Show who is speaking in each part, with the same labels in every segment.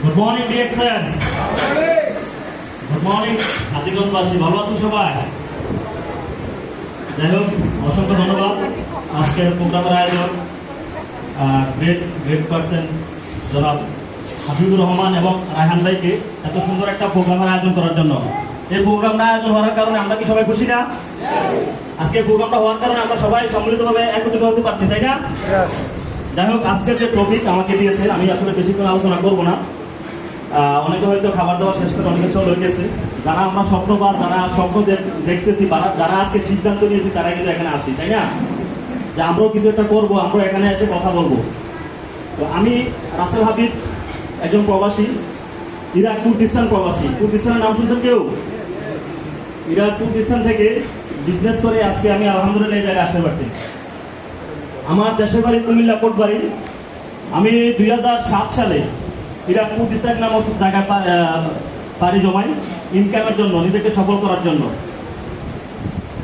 Speaker 1: Good morning DXN. Good morning হাজীগঞ্জবাসী, ভালো আছেন সবাই? যাই হোক, অসংখ্য ধন্যবাদ আজকের প্রোগ্রামের আয়োজন গ্রেট পার্সন জনাব হাবিবুর রহমান এবং রায়হান ভাইকে এত সুন্দর একটা প্রোগ্রামের আয়োজন করার জন্য। এই প্রোগ্রামটা আয়োজন হওয়ার কারণে আমরা কি সবাই খুশি না? আজকে প্রোগ্রামটা হওয়ার কারণে আমরা সবাই সম্মিলিতভাবে একত্রিত হতে পারছি, তাই না? যাই হোক, আজকের যে টপিক আমাকে দিয়েছে, আমি আসলে বেশিক্ষণ আলোচনা করবো না। অনেকে হয়তো খাবার দাবার শেষ করে অনেকে চলে গেছে। যারা আমরা স্বপ্ন বা যারা স্বপ্ন দেখতেছি, যারা আজকে সিদ্ধান্ত নিয়েছি, তারা কিন্তু এখানে আসি, তাই না? যে আমরাও কিছু একটা করবো, আমরা এখানে এসে কথা বলবো। তো আমি রাসেল হাবিব, একজন প্রবাসী, ইরাক কুর্দিস্তান প্রবাসী। কুর্দিস্তানের নাম শুনছেন কেউ? ইরাক কুর্দিস্তান থেকে বিজনেস করে আজকে আমি আলহামদুলিল্লাহ এই জায়গায় আসতে পারছি। আমার দেশের বাড়ি কুমিল্লা কোটবাড়ি। আমি 2007 সালে ইরাক কুর্দিস্তান নামক জায়গায় পাড়ি জমাই ইনকামের জন্য, নিজেকে সফল করার জন্য।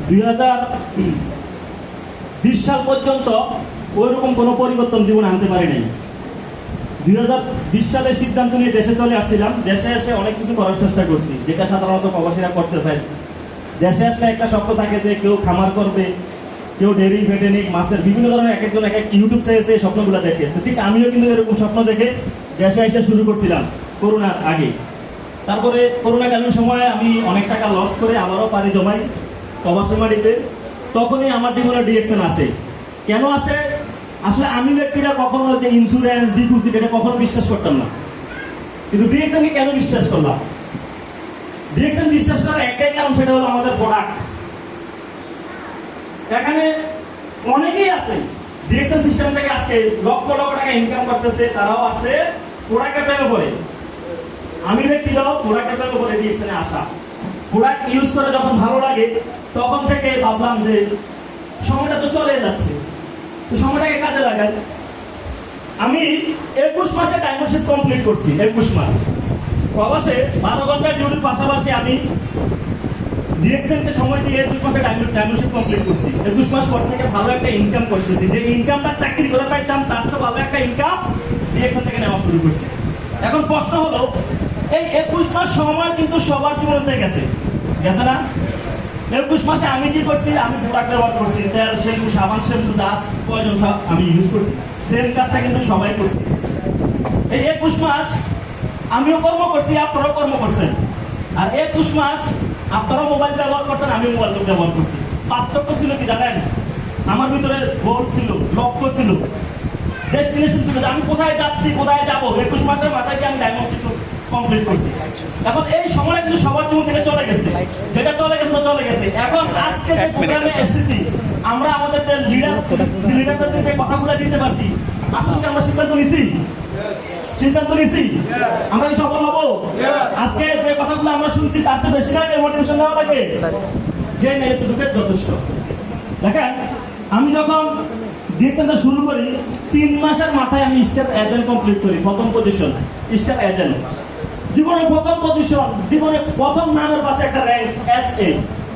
Speaker 1: 2020 সাল পর্যন্ত ওইরকম কোনো পরিবর্তন জীবনে আনতে পারি নাই। 2020 সালে সিদ্ধান্ত নিয়ে দেশে চলে আসছিলাম। দেশে এসে অনেক কিছু করার চেষ্টা করছি, যেটা সাধারণত প্রবাসীরা করতে চায়। দেশে আসলে একটা স্বপ্ন থাকে যে কেউ খামার করবে, কেউ ডেয়ারি ভেটেনিক মাছের বিভিন্ন ধরনের এক একজন এক এক ইউটিউব চ্যানেলে এই স্বপ্নগুলো দেখে। তো ঠিক আমিও কিন্তু এরকম স্বপ্ন দেখে দেশে এসে শুরু করছিলাম করোনার আগে। তারপরে করোনাকালীন সময়ে আমি অনেক টাকা লস করে আবারও পাড়ি জমাই প্রবাসী মাটিতে। তখনই আমার জীবনে ডিএক্সএন আসে। কেন আসে? আসলে আমি ব্যক্তিরা কখনো যে ইন্স্যুরেন্স ডিপোজিট এটা কখনো বিশ্বাস করতাম না, কিন্তু ডিএক্সএনকে কেন বিশ্বাস করলাম? ডিএক্সএন বিশ্বাস করার একটাই কারণ, সেটা হলো আমাদের প্রোডাক্ট। এখানে অনেকেই আছে ডিএক্সএন সিস্টেম থেকে আজকে লক্ষ লক্ষ টাকা ইনকাম করতেছে, তারাও আছে প্রোডাক্টের প্রেমে পড়ে। আমি ব্যক্তিরাও প্রোডাক্টের প্রেমে পড়ে ডিএক্সএনে আসা। প্রোডাক্ট ইউজ করে যখন ভালো লাগে, তখন থেকে ভাবলাম যে সময়টা তো চলে যাচ্ছে, তো সময়টাকে কাজে লাগাই। আমি 21 মাসে ডায়মন্ডশিপ কমপ্লিট করছি। 21 মাস প্রবাসে 12 ঘন্টা ডিউটির পাশাপাশি আমি ডিএক্সএনকে সময় দিয়ে 21 মাসে ডায়মন্ডশিপ কমপ্লিট করছি। 21 মাস পর থেকে ভালো একটা ইনকাম করতেছি। যে ইনকামটা চাকরি করে পাইতাম, তার চেয়ে ভালো একটা ইনকাম ডিএক্সএন থেকে নেওয়া শুরু করছি। এখন প্রশ্ন হলো, এই 21 মাস সময় কিন্তু সবার জীবনে গেছে না? 21 মাসে আমি কি করছি? আমি প্রোডাক্ট ব্যবহার করছি, তেল, শ্যাম্পু, সাবান, শ্যাম্পু, ডাস্ট, প্রয়োজন সব আমি ইউজ করছি। সেম কাজটা কিন্তু সবাই করছি। এই 21 মাস আমিও কর্ম করছি, আপনারাও কর্ম করছেন। আর 21 মাস আপনারাও মোবাইল ব্যবহার করছেন, আমিও মোবাইল ব্যবহার করছি। পার্থক্য ছিল কি জানেন? আমার ভিতরে গোল ছিল, লক্ষ্য ছিল, ডেস্টিনেশন ছিল, যে আমি কোথায় যাচ্ছি, কোথায় যাবো। 21 মাসের মাথায় আমি ডায়মন্ডশিপ কমপ্লিট করছি। এখন এই সময় কিন্তু সবার জীবন থেকে চলে গেছে, যেটা চলে গেছে তো চলে গেছে। এখন আজকে যে প্রোগ্রামে এসেছি, আমরা আমাদের যে লিডারদের যে কথাগুলো দিতে পারছি, আসলে কি আমরা সিদ্ধান্ত নিছি? আমরা কি সফল হবো? আজকে যে কথাগুলো আমরা শুনছি, তার চেয়ে বেশি না মোটিভেশন দেওয়া লাগে যে না, এতটুকু যথেষ্ট। দেখেন, আমি যখন ডিএক্সএনটা শুরু করি, 3 মাসের মাথায় আমি স্টার এজেন্ট কমপ্লিট করি। প্রথম পজিশন স্টার এজেন্ট, জীবনের প্রথম পজিশন, জীবনের প্রথম নামের পাশে একটা র্যাঙ্ক SA।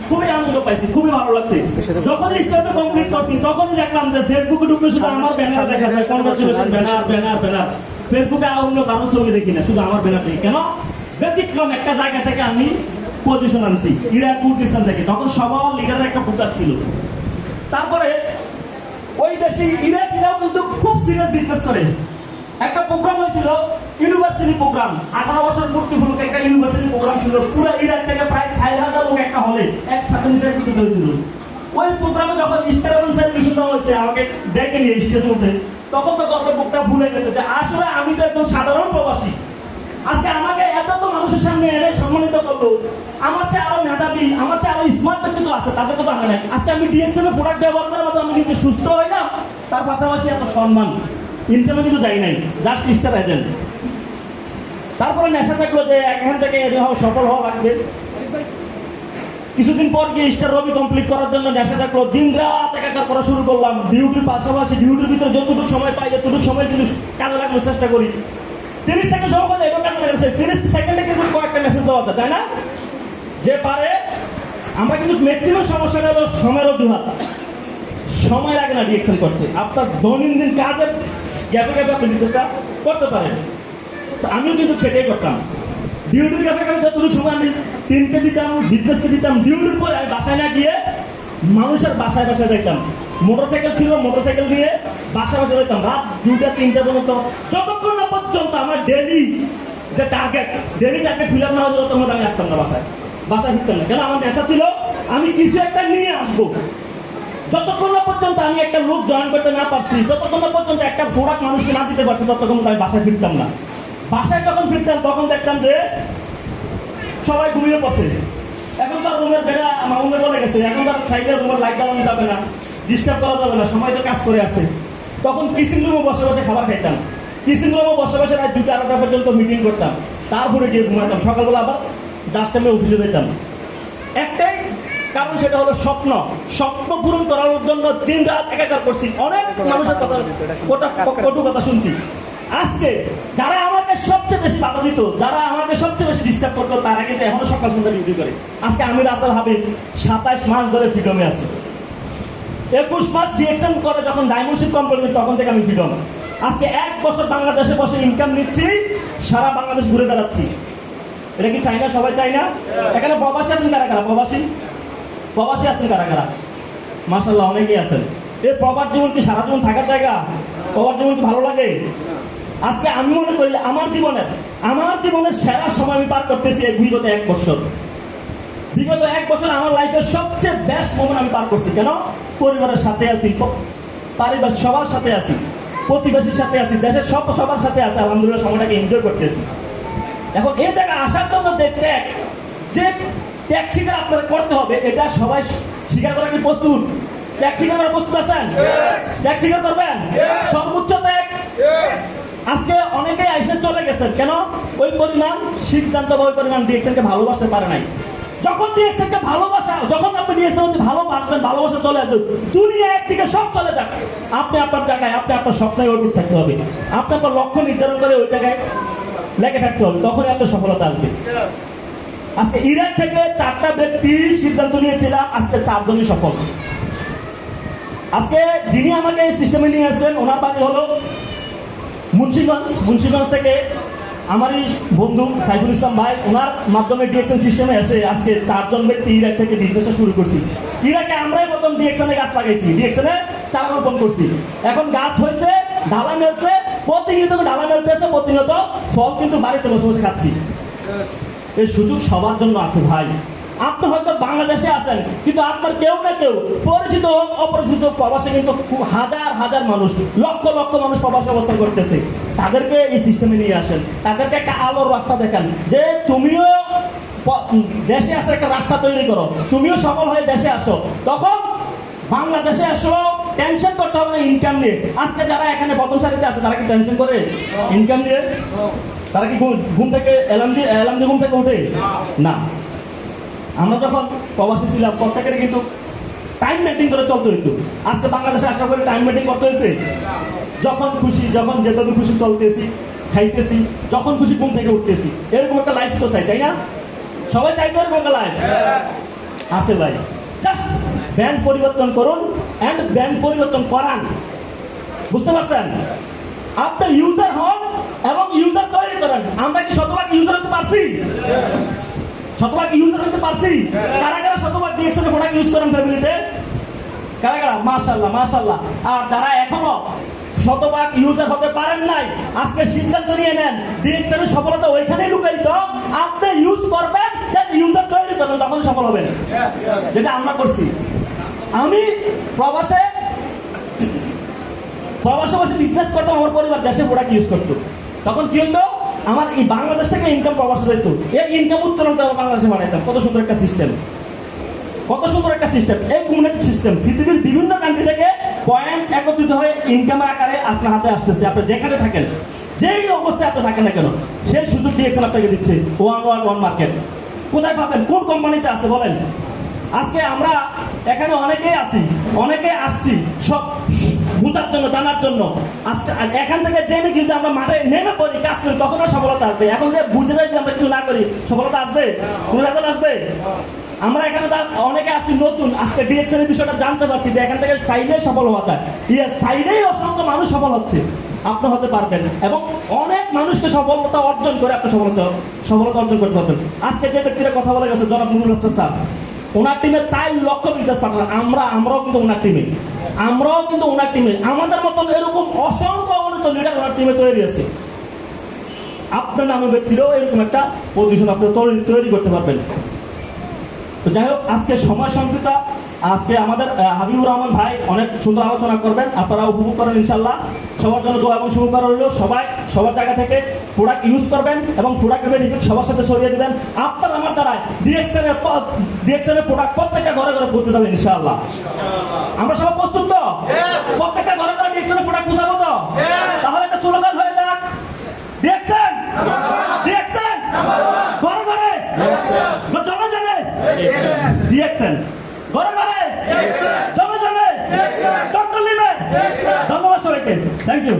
Speaker 1: খুবই আনন্দ পাইছি, খুবই ভালো লাগছে। যখন স্টারটা কমপ্লিট করছি, তখনই দেখলাম যে ফেসবুকে ঢুকলে শুধু আমার ব্যানার দেখা যায়, কনগ্রাচুলেশন, ব্যানার। ফেসবুকে আর অন্য কারো ছবি দেখি না, শুধু আমার ব্যানার দেখি। কেন? ব্যতিক্রম একটা জায়গা থেকে আমি পজিশন আনছি, ইরাক কুর্দিস্তান থেকে। তখন সবার লিডারের একটা ফোকাস ছিল। তারপরে ওই দেশে ইরাকিরাও কিন্তু খুব সিরিয়াস বিজনেস করে। একটা প্রোগ্রাম হয়েছিল, ইউনিভার্সিটি প্রোগ্রাম, 18 বছর পূর্তি হলো একটা ইউনিভার্সিটি প্রোগ্রাম ছিল। পুরো ইরাক থেকে প্রায় 6000 লোক একটা হলে একসাথে মিশন হয়েছিল। ওই প্রোগ্রামে যখন স্টার সেলিব্রেশন দেওয়া হয়েছে, আমাকে ডেকে নিয়ে স্টেজে উঠে, তখন তো গর্বটা ভুলে গেছে যে আসলে আমি তো একদম সাধারণ প্রবাসী। আজকে আমাকে এত মানুষের সামনে এনে সম্মানিত করলো। আমার চেয়ে আরো মেধাবী, আমার চেয়ে আরো স্মার্ট ব্যক্তি তো আছে, তাদের তো জানা নাই। আজকে আমি ডিএক্সএন এর প্রোডাক্ট ব্যবহার করার মতো আমি নিজে সুস্থ হই না, তার পাশাপাশি এত সম্মান ইনকামে কিন্তু যাই নাই, জাস্ট স্টার এজেন্ট। তারপরে নেশা থাকলো যে এখান থেকে সফল হওয়া লাগবে। কিছুদিন পর গিয়ে স্টার রবি কমপ্লিট করার জন্য নেশা থাকলো, দিন রাত একাকার করা শুরু করলাম। ডিউটির পাশাপাশি ডিউটির ভিতরে যতটুকু সময় পাই, যতটুকু সময় কিন্তু কাজে লাগানোর চেষ্টা করি। 30 সেকেন্ড সময় পাই, এবার কাজে লাগানো। 30 সেকেন্ডে কিন্তু কয়েকটা মেসেজ দেওয়া যায়, তাই না? যে পারে, আমরা কিন্তু ম্যাক্সিমাম সমস্যাটা হলো সময়ের অজুহাত। সময় লাগে না ডিএক্সএন করতে। আপনার দৈনন্দিন কাজের গ্যাপে আপনি চেষ্টা করতে পারেন। আমিও কিন্তু সেটাই করতাম। ডিউটির কাছে আমি যতটুকু সময় আমি টিমকে দিতাম, বিজনেসকে দিতাম, ডিউটির পরে আমি বাসায় না গিয়ে মানুষের বাসায় বাসায় দেখতাম। মোটরসাইকেল ছিল, মোটরসাইকেল দিয়ে বাসায় বাসায় দেখতাম রাত 2টা 3টা পর্যন্ত, যতক্ষণ না পর্যন্ত আমার ডেলি যে টার্গেট ফিল আপ না হতো ততক্ষণ আমি আসতাম না বাসায় ফিরতাম না। কেন? আমার নেশা ছিল আমি কিছু একটা নিয়ে আসবো। যতক্ষণ না পর্যন্ত আমি একটা লোক জয়েন করতে না পারছি, যতক্ষণ না পর্যন্ত একটা প্রোডাক্ট মানুষকে না দিতে পারছি, ততক্ষণ আমি বাসায় ফিরতাম না। বাসায় যখন ফিরতাম তখন দেখতাম যে সবাই ঘুমিয়ে পড়ছে। এখন তার রুমের যেটা মামুনে বলে গেছে, এখন তার সাইডের রুমের লাইট জ্বালানো যাবে না, ডিস্টার্ব করা যাবে না, সময় তো কাজ করে আছে। তখন কিচিং রুমে বসে বসে খাবার খাইতাম, কিচিং রুমে বসে বসে রাত 2টা 2:30 পর্যন্ত মিটিং করতাম, তারপরে গিয়ে ঘুমাতাম, সকালবেলা আবার জাস্ট টাইমে অফিসে যেতাম। একটাই কারণ, সেটা হলো স্বপ্ন পূরণ করার জন্য দিন রাত একাকার করছি। অনেক মানুষের কটু কথা শুনছি। আজকে যারা আমাকে সবচেয়ে বেশি বাধা দিত, যারা আমাকে সবচেয়ে বেশি ডিস্টার্ব করতো, তারা কিন্তু এখনো সকাল সন্ধ্যা ডিউটি করে। আজকে আমি রাসেল হাবিব 27 মাস ধরে ফ্রিডমে আছি। 21 মাস ডিএকশন করে যখন ডায়মন্ডশিপ কোম্পানি, তখন থেকে আমি ফ্রিডম। আজকে 1 বছর বাংলাদেশে বসে ইনকাম নিচ্ছি, সারা বাংলাদেশ ঘুরে বেড়াচ্ছি। এটা কি চাই না? সবাই চাই না? এখানে প্রবাসী আছেন কারা কারা? প্রবাসী আছেন কারা কারা? মাশাআল্লাহ, অনেকেই আছেন। এই প্রবাস জীবন কি সারা জীবন থাকার জায়গা? প্রবাস জীবন কি ভালো লাগে? আজকে আমি মনে করি আমার জীবনের সেরা সময় আমি পার করতেছি বিগত 1 বছর। বিগত 1 বছর আমার লাইফের সবচেয়ে বেস্ট মোমেন্ট আমি পার করছি। কেন? পরিবারের সাথে আছি, পারিবারিক সবার সাথে আছি, প্রতিবেশীর সাথে আছি, দেশের সবার সাথে আছি। আলহামদুলিল্লাহ, সময়টাকে এনজয় করতেছি। এখন এই জায়গায় আসার জন্য যে ত্যাগ স্বীকার আপনাদের করতে হবে, এটা সবাই স্বীকার করা কি প্রস্তুত? ত্যাগ স্বীকার করার প্রস্তুত আছেন? ত্যাগ স্বীকার করবেন? সর্বোচ্চ ত্যাগ। আজকে অনেকেই এসে চলে গেছেন। কেন? ওই পরিমাণ সিদ্ধান্ত বা ওই পরিমাণ ডিএক্সএন কে ভালোবাসতে পারে নাই। যখন ডিএক্সএন কে ভালোবাসা, যখন আপনি ডিএক্সএন কে ভালোবাসবেন, ভালোবাসা চলে আসবে, দুনিয়া একদিকে সব চলে যাক, আপনি আপনার জায়গায়, আপনি আপনার স্বপ্নে অটুট থাকতে হবে। আপনি আপনার লক্ষ্য নির্ধারণ করে ওই জায়গায় লেগে থাকতে হবে, তখনই আপনার সফলতা আসবে। আজকে ইরাক থেকে 4টা ব্যক্তি সিদ্ধান্ত নিয়েছিলাম, আজকে 4 জনই সফল। আজকে যিনি আমাকে এই সিস্টেমে নিয়ে আসছেন, ওনার বাড়ি হলো মুন্সিগঞ্জ থেকে আমারই বন্ধু সাইফুল ইসলাম ভাই, ওনার মাধ্যমে ডিএকশন সিস্টেমে এসে আজকে 4 জন ব্যক্তি ইরাক থেকে বিজনেসটা শুরু করছি। ইরাকে আমরাই প্রথম ডিএকশনে গাছ লাগাইছি, ডিএকশনে চারা রোপণ করছি। এখন গাছ হয়েছে, ঢালা মেলছে, প্রতিনিয়ত ঢালা মেলতেছে, প্রতিনিয়ত ফল কিন্তু বাড়িতে বসে বসে খাচ্ছি। এই সুযোগ সবার জন্য আছে ভাই। আপনি হয়তো বাংলাদেশে আছেন, কিন্তু আপনার কেউ না কেউ, পরিচিত হোক অপরিচিত, প্রবাসে কিন্তু হাজার মানুষ, লক্ষ মানুষ প্রবাসে অবস্থান করতেছে। তাদেরকে এই সিস্টেমে নিয়ে আসেন, তাদেরকে একটা আলোর রাস্তা দেখান, যে তুমিও দেশে আসার একটা রাস্তা তৈরি করো, তুমিও সফল হয়ে দেশে আসো। তখন বাংলাদেশে আসো, টেনশন করতে হবে না ইনকাম নিয়ে। আজকে যারা এখানে প্রথম সারিতে আছে, তারা কি টেনশন করে ইনকাম নিয়ে? তারা কি ঘুম থেকে অ্যালার্ম দিয়ে ঘুম থেকে উঠে না? আমরা যখন প্রবাসী ছিলাম, প্রত্যেকের কিন্তু টাইম মেনটেন করে চলতে হইতো। আজকে বাংলাদেশে আসার পরে টাইম মেনটেন করতে হয়েছে। যখন খুশি, যখন যেভাবে খুশি চলতেছি, খাইতেছি, যখন খুশি ঘুম থেকে উঠতেছি, এরকম একটা লাইফ তো চাই, তাই না? সবাই চাইতে এরকম একটা লাইফ আছে ভাই। জাস্ট ব্যান্ড পরিবর্তন করুন, এন্ড ব্যান্ড পরিবর্তন করান। বুঝতে পারছেন? আপনি ইউজার হন এবং ইউজার তৈরি করেন। আমরা কি শতভাগ ইউজার হতে পারছি? শতভাগ ইউজার হতে পারছি? কারা কারা শতভাগ ডিএকশন প্রোডাক্ট ইউজ করেন ফ্যামিলিতে? কারা কারা? মাশাআল্লাহ। আর যারা এখনো শতভাগ ইউজার হতে পারেন নাই, আজকে সিদ্ধান্ত নিয়ে নেন, ডিএকশন এর সফলতা ওইখানেই লুকায়িত। আপনি ইউজ করবেন, দেন ইউজার তৈরি করবেন, তখন সফল হবেন। যেটা আমরা করছি। আমি প্রবাসে বসে বিজনেস করতাম, আমার পরিবার দেশে প্রোডাক্ট ইউজ করতো। তখন কি হইতো? আমার এই বাংলাদেশ থেকে ইনকাম প্রবাসে যেত, এই ইনকাম উত্তোলন করে বাংলাদেশে বানাইতাম। কত সুন্দর একটা সিস্টেম, কত সুন্দর একটা সিস্টেম, এই কমিউনিটি সিস্টেম। পৃথিবীর বিভিন্ন কান্ট্রি থেকে পয়েন্ট একত্রিত হয়ে ইনকামের আকারে আপনার হাতে আসতেছে। আপনি যেখানে থাকেন, যেই অবস্থায় আপনি থাকেন না কেন, সেই সুযোগ ডিএকশন আপনাকে দিচ্ছে। 111 মার্কেট কোথায় পাবেন? কোন কোম্পানিতে আছে বলেন? আজকে আমরা এখানে অনেকেই আসছি সব বুঝার জন্য, জানার জন্য। আজকে এখান থেকে জেনে কিন্তু আমরা মাঠে নেমে পড়ি, কাজ করি, তখন সফলতা আসবে। এখন যে বুঝে যাই যে আমরা কিছু না করি, সফলতা আসবে? কোন রেজাল্ট আসবে? আমরা এখানে অনেকে আসছি নতুন, আজকে ডিএকশন এর বিষয়টা জানতে পারছি যে এখান থেকে চাইলেই সফল হওয়া যায়। চাইলেই অসংখ্য মানুষ সফল হচ্ছে। আপনি হতে পারবেন এবং অনেক মানুষকে সফলতা অর্জন করে আপনি সফলতা অর্জন করতে পারবেন। আজকে যে ব্যক্তিরা কথা বলে গেছে জনাব নুরুল হোসেন স্যার, ওনার টিমে 4 লক্ষ বিজনেস পার্টনার, আমরাও কিন্তু ওনার টিমে আমাদের মতন এরকম অসংখ্য অগণিত লিডার ওনার টিমে তৈরি আছে। আপনার নামে ব্যক্তিরও এরকম একটা পজিশন আপনি তৈরি করতে পারবেন। তো যাই হোক, আজকে সময় সংকৃত, আজকে আমাদের হাবিবুর রহমান ভাই অনেক সুন্দর আলোচনা করবেন, আপনারা উপভোগ করেন ইনশাল্লাহ। সবার জন্য দোয়া এবং শুভকামনা রইল। সবাই সবার জায়গা থেকে প্রোডাক্ট ইউজ করবেন এবং প্রোডাক্টের বেনিফিট সবার সাথে ছড়িয়ে দিবেন। আপনার আমার দ্বারা ডিএক্সএনের প্রোডাক্ট প্রত্যেকটা ঘরে ঘরে পৌঁছে যাবে ইনশাআল্লাহ। আমরা সবাই প্রস্তুত তো? প্রত্যেকটা ঘরে ঘরে ডিএক্সএনের প্রোডাক্ট পৌঁছাবো তো? তাহলে একটা স্লোগান হয়ে যাক, ডিএক্সএন ঘরে ঘরে, জনে জনে ডিএক্সএন, ঘরে ঘরে জনে জনে, ডক্টর লিমে। ধন্যবাদ সবাইকে, থ্যাংক ইউ।